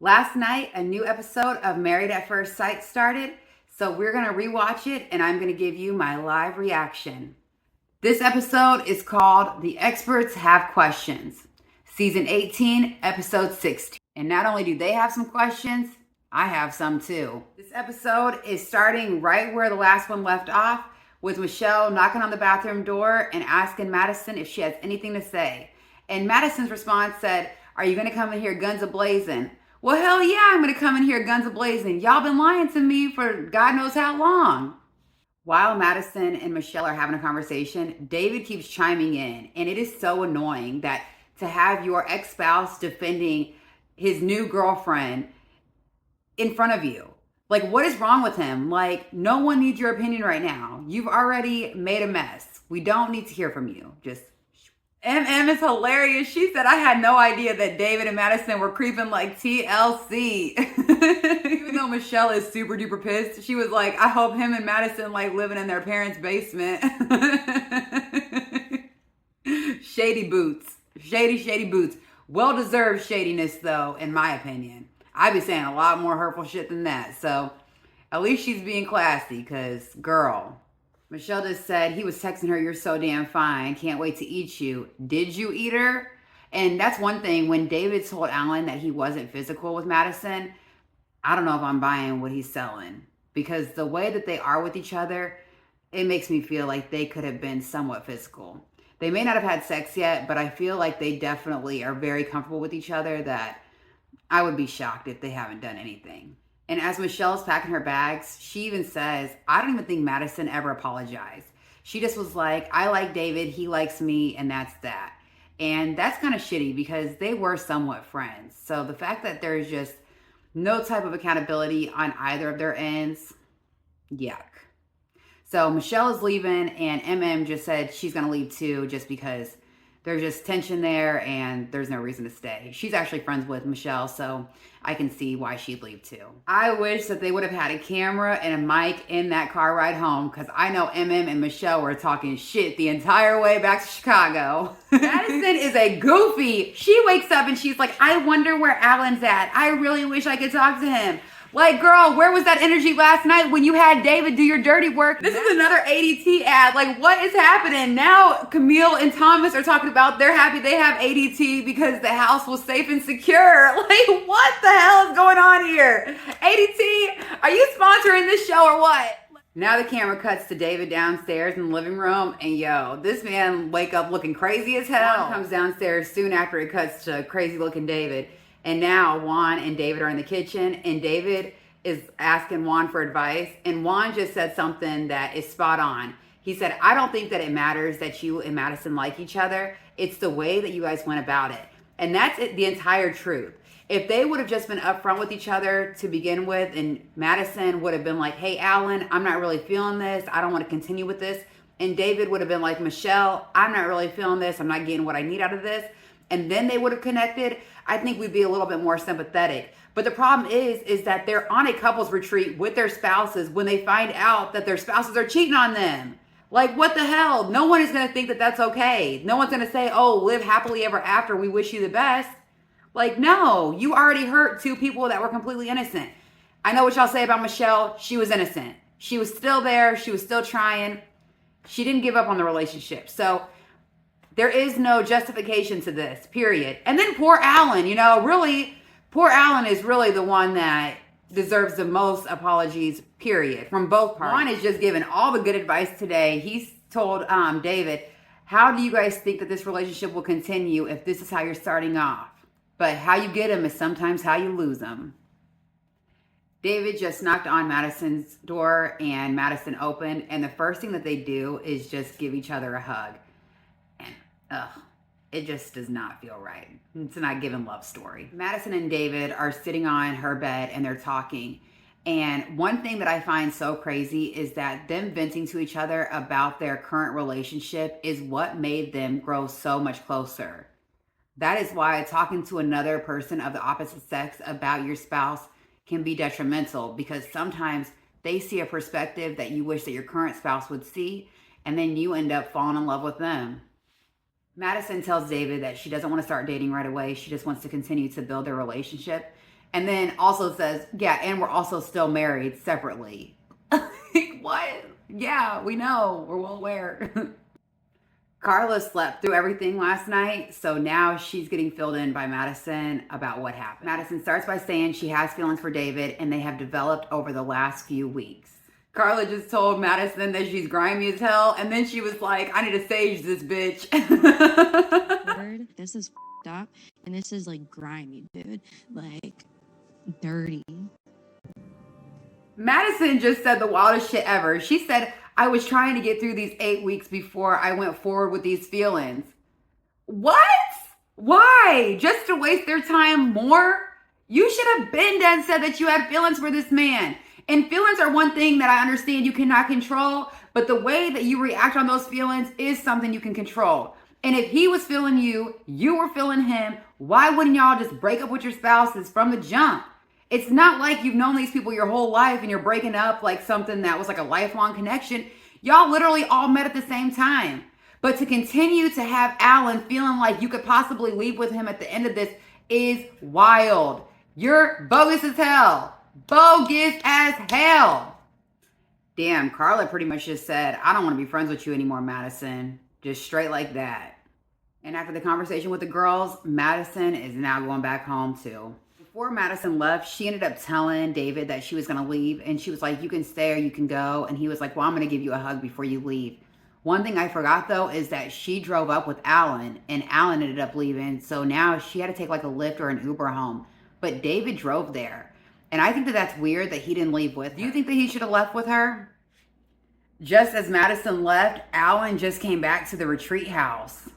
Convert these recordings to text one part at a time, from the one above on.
Last night, a new episode of Married at First Sight started, so we're going to rewatch it and I'm going to give you my live reaction. This episode is called The Experts Have Questions, Season 18, Episode 16. And not only do they have some questions, I have some too. This episode is starting right where the last one left off, with Michelle knocking on the bathroom door and asking Madison if she has anything to say. And Madison's response said, "Are you going to come in here guns a-blazing?" Well, hell yeah, I'm going to come in here guns a-blazing. Y'all been lying to me for God knows how long. While Madison and Michelle are having a conversation, David keeps chiming in. And it is so annoying that to have your ex-spouse defending his new girlfriend in front of you. Like, what is wrong with him? Like, no one needs your opinion right now. You've already made a mess. We don't need to hear from you. Just MM is hilarious. She said, "I had no idea that David and Madison were creeping like TLC." Even though Michelle is super duper pissed, she was like, "I hope him and Madison like living in their parents' basement." Shady boots. Shady boots. Well-deserved shadiness though, in my opinion. I'd be saying a lot more hurtful shit than that. So at least she's being classy, because girl. Michelle just said, he was texting her, "You're so damn fine. Can't wait to eat you." Did you eat her? And that's one thing. When David told Alan that he wasn't physical with Madison, I don't know if I'm buying what he's selling. Because the way that they are with each other, it makes me feel like they could have been somewhat physical. They may not have had sex yet, but I feel like they definitely are very comfortable with each other, that I would be shocked if they haven't done anything. And as Michelle's packing her bags, she even says, I don't even think Madison ever apologized. She just was like, "I like David, he likes me, and that's that." And that's kind of shitty because they were somewhat friends. So the fact that there's just no type of accountability on either of their ends, yuck. So Michelle is leaving, and MM just said she's going to leave too, just because there's just tension there and there's no reason to stay. She's actually friends with Michelle, so I can see why she'd leave too. I wish that they would have had a camera and a mic in that car ride home, because I know MM and Michelle were talking shit the entire way back to Chicago. Madison is a goofy. She wakes up and she's like, "I wonder where Alan's at. I really wish I could talk to him." Like, girl, where was that energy last night when you had David do your dirty work? This is another ADT ad. Like, what is happening? Now Camille and Thomas are talking about they're happy they have ADT because the house was safe and secure. Like, what the hell is going on here? ADT, are you sponsoring this show or what? Now the camera cuts to David downstairs in the living room, and yo, this man wake up looking crazy as hell. Juan comes downstairs soon after it cuts to crazy looking David. And now Juan and David are in the kitchen, and David is asking Juan for advice. And Juan just said something that is spot on. He said, "I don't think that it matters that you and Madison like each other. It's the way that you guys went about it." And that's it, the entire truth. If they would have just been upfront with each other to begin with, and Madison would have been like, "Hey, Alan, I'm not really feeling this. I don't want to continue with this." And David would have been like, "Michelle, I'm not really feeling this. I'm not getting what I need out of this." And then they would have connected, I think we'd be a little bit more sympathetic. But the problem is that they're on a couples retreat with their spouses when they find out that their spouses are cheating on them. Like, what the hell? No one is going to think that that's okay. No one's going to say, "Oh, live happily ever after. We wish you the best." Like, no, you already hurt two people that were completely innocent. I know what y'all say about Michelle. She was innocent. She was still there. She was still trying. She didn't give up on the relationship. So there is no justification to this, period. And then poor Alan, really, poor Alan is really the one that deserves the most apologies, period, from both parties. Juan is just giving all the good advice today. He's told David, "How do you guys think that this relationship will continue if this is how you're starting off? But how you get them is sometimes how you lose them." David just knocked on Madison's door, and Madison opened, and the first thing that they do is just give each other a hug. Ugh, it just does not feel right. It's not giving love story. Madison and David are sitting on her bed and they're talking. And one thing that I find so crazy is that them venting to each other about their current relationship is what made them grow so much closer. That is why talking to another person of the opposite sex about your spouse can be detrimental, because sometimes they see a perspective that you wish that your current spouse would see, and then you end up falling in love with them. Madison tells David that she doesn't want to start dating right away. She just wants to continue to build their relationship. And then also says, yeah, and we're also still married separately. What? Yeah, we know. We're well aware. Carla slept through everything last night, so now she's getting filled in by Madison about what happened. Madison starts by saying she has feelings for David and they have developed over the last few weeks. Carla just told Madison that she's grimy as hell, and then she was like, I need to sage this bitch. This is up, and this is like grimy, dude. Like, dirty. Madison just said the wildest shit ever. She said, I was trying to get through these 8 weeks before I went forward with these feelings. What? Why? Just to waste their time more? You should have been dead said that you had feelings for this man. And feelings are one thing that I understand you cannot control, but the way that you react on those feelings is something you can control. And if he was feeling you, you were feeling him, why wouldn't y'all just break up with your spouses from the jump? It's not like you've known these people your whole life and you're breaking up like something that was like a lifelong connection. Y'all literally all met at the same time. But to continue to have Alan feeling like you could possibly leave with him at the end of this is wild. You're bogus as hell. Bogus as hell. Damn, Carla pretty much just said, I don't want to be friends with you anymore, Madison. Just straight like that. And after the conversation with the girls, Madison is now going back home too. Before Madison left, she ended up telling David that she was going to leave. And she was like, you can stay or you can go. And he was like, well, I'm going to give you a hug before you leave. One thing I forgot, though, is that she drove up with Alan. And Alan ended up leaving. So now she had to take like a Lyft or an Uber home. But David drove there. And I think that that's weird that he didn't leave with her. Do you think that he should have left with her? Just as Madison left, Alan just came back to the retreat house.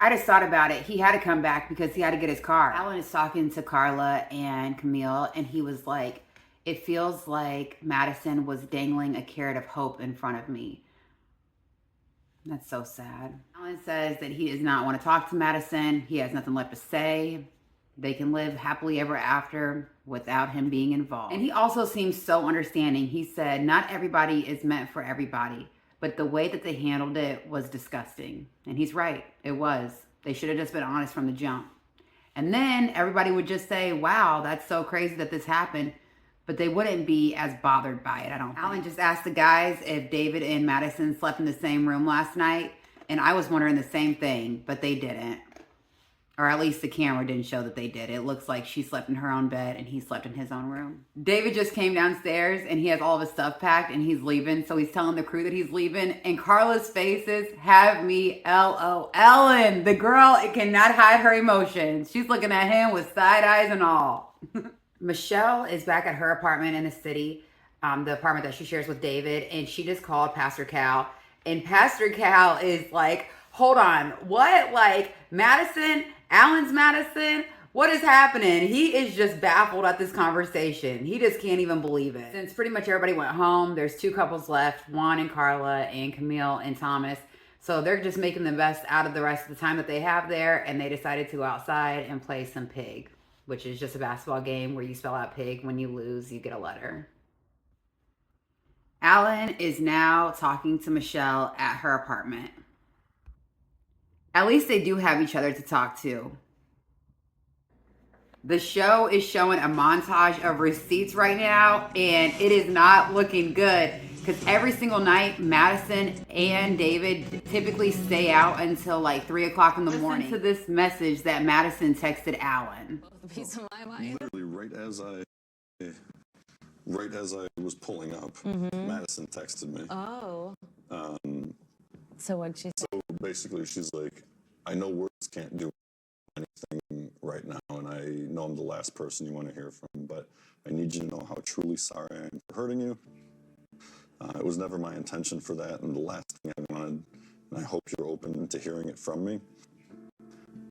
I just thought about it. He had to come back because he had to get his car. Alan is talking to Carla and Camille, and he was like, it feels like Madison was dangling a carrot of hope in front of me. That's so sad. Alan says that he does not want to talk to Madison. He has nothing left to say. They can live happily ever after without him being involved. And he also seems so understanding. He said, not everybody is meant for everybody. But the way that they handled it was disgusting. And he's right. It was. They should have just been honest from the jump. And then everybody would just say, wow, that's so crazy that this happened. But they wouldn't be as bothered by it, I don't think. Alan just asked the guys if David and Madison slept in the same room last night. And I was wondering the same thing, but they didn't. Or at least the camera didn't show that they did. It looks like she slept in her own bed and he slept in his own room. David just came downstairs and he has all of his stuff packed and he's leaving. So he's telling the crew that he's leaving. And Carla's faces have me LOLing. The girl cannot hide her emotions. She's looking at him with side eyes and all. Michelle is back at her apartment in the city, the apartment that she shares with David. And she just called Pastor Cal. And Pastor Cal is like, hold on, what? Like, Madison? Alan's Madison? What is happening? He is just baffled at this conversation. He just can't even believe it. Since pretty much everybody went home, there's 2 couples left, Juan and Carla and Camille and Thomas. So they're just making the best out of the rest of the time that they have there. And they decided to go outside and play some pig, which is just a basketball game where you spell out pig. When you lose, you get a letter. Alan is now talking to Michelle at her apartment. At least they do have each other to talk to. The show is showing a montage of receipts right now, and it is not looking good because every single night, Madison and David typically stay out until like 3 o'clock in the morning. Listen to this message that Madison texted Alan. A piece of my mind. Literally right as I was pulling up, Madison texted me. Oh. So what'd she say? So basically, she's like, I know words can't do anything right now, and I know I'm the last person you want to hear from, but I need you to know how truly sorry I am for hurting you. It was never my intention for that, and the last thing I wanted, and I hope you're open to hearing it from me.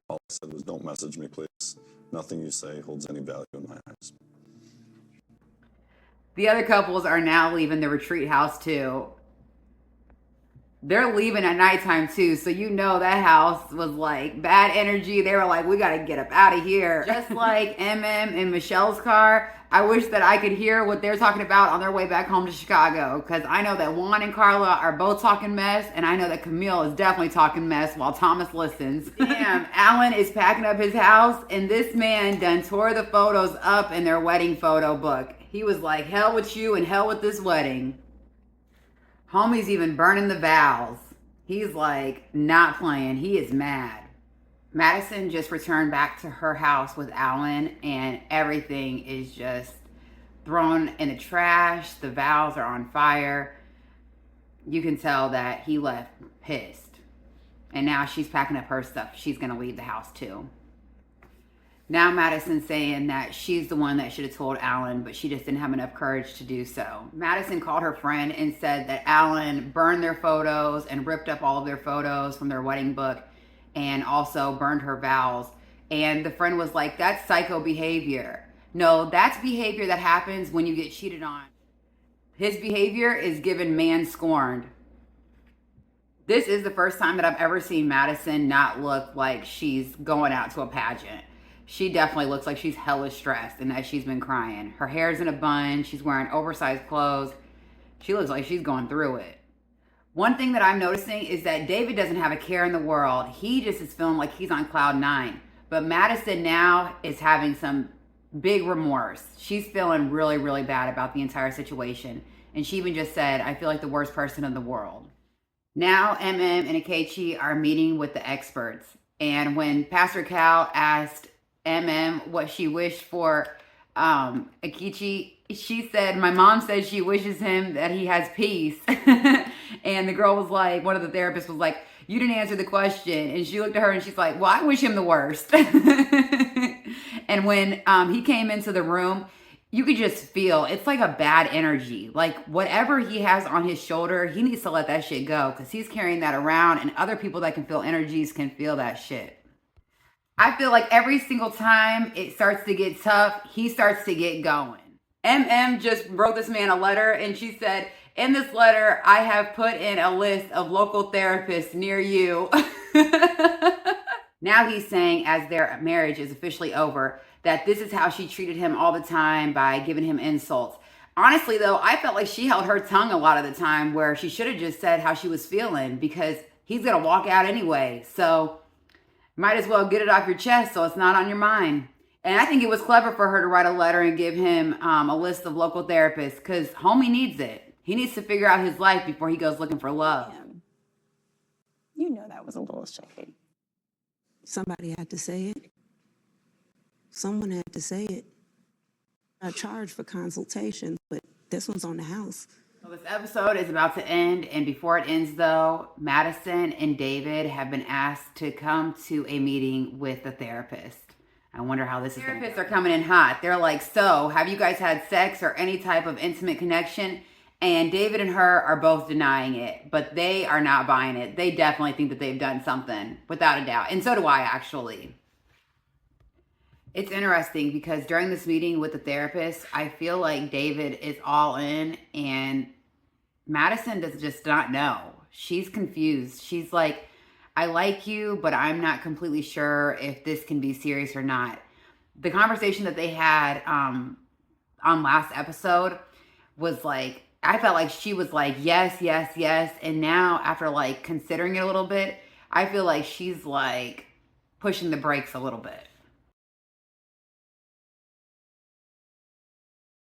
All I said was, don't message me, please. Nothing you say holds any value in my eyes. The other couples are now leaving the retreat house too. They're leaving at nighttime too, so you know that house was like bad energy. They were like, we gotta get up out of here. Just like MM and Michelle's car, I wish that I could hear what they're talking about on their way back home to Chicago, because I know that Juan and Carla are both talking mess, and I know that Camille is definitely talking mess while Thomas listens. Damn, Alan is packing up his house, and this man done tore the photos up in their wedding photo book. He was like, hell with you and hell with this wedding. Homie's even burning the vows. He's like not playing. He is mad. Madison just returned back to her house with Alan, and everything is just thrown in the trash. The vows are on fire. You can tell that he left pissed. And now she's packing up her stuff. She's going to leave the house too. Now Madison's saying that she's the one that should have told Alan, but she just didn't have enough courage to do so. Madison called her friend and said that Alan burned their photos and ripped up all of their photos from their wedding book, and also burned her vows. And the friend was like, that's psycho behavior. No, that's behavior that happens when you get cheated on. His behavior is given man scorned. This is the first time that I've ever seen Madison not look like she's going out to a pageant. She definitely looks like she's hella stressed and that she's been crying. Her hair's in a bun. She's wearing oversized clothes. She looks like she's going through it. One thing that I'm noticing is that David doesn't have a care in the world. He just is feeling like he's on cloud 9. But Madison now is having some big remorse. She's feeling really, really bad about the entire situation. And she even just said, I feel like the worst person in the world. Now MM and Akechi are meeting with the experts. And when Pastor Cal asked MM what she wished for Akechi, she said, my mom says she wishes him that he has peace. And the girl was like, one of the therapists was like, you didn't answer the question. And she looked at her and she's like, well, I wish him the worst. And when he came into the room, you could just feel it's like a bad energy. Like whatever he has on his shoulder, he needs to let that shit go, because he's carrying that around, and other people that can feel energies can feel that shit. I feel like every single time it starts to get tough, he starts to get going. MM just wrote this man a letter, and she said, in this letter, I have put in a list of local therapists near you. Now he's saying, as their marriage is officially over, that this is how she treated him all the time by giving him insults. Honestly, though, I felt like she held her tongue a lot of the time, where she should have just said how she was feeling, because he's going to walk out anyway. So might as well get it off your chest so it's not on your mind. And I think it was clever for her to write a letter and give him a list of local therapists, because homie needs it. He needs to figure out his life before he goes looking for love. You know that was a little shady. Somebody had to say it. Someone had to say it. I charged for consultations, but this one's on the house. So this episode is about to end, and before it ends though, Madison and David have been asked to come to a meeting with a therapist. I wonder how this is going to go. Therapists are coming in hot. They're like, so have you guys had sex or any type of intimate connection? And David and her are both denying it, but they are not buying it. They definitely think that they've done something, without a doubt. And so do I, actually. It's interesting because during this meeting with the therapist, I feel like David is all in and Madison does just not know. She's confused. She's like, I like you, but I'm not completely sure if this can be serious or not. The conversation that they had on last episode was like, I felt like she was like, yes, yes, yes. And now after like considering it a little bit, I feel like she's like pushing the brakes a little bit.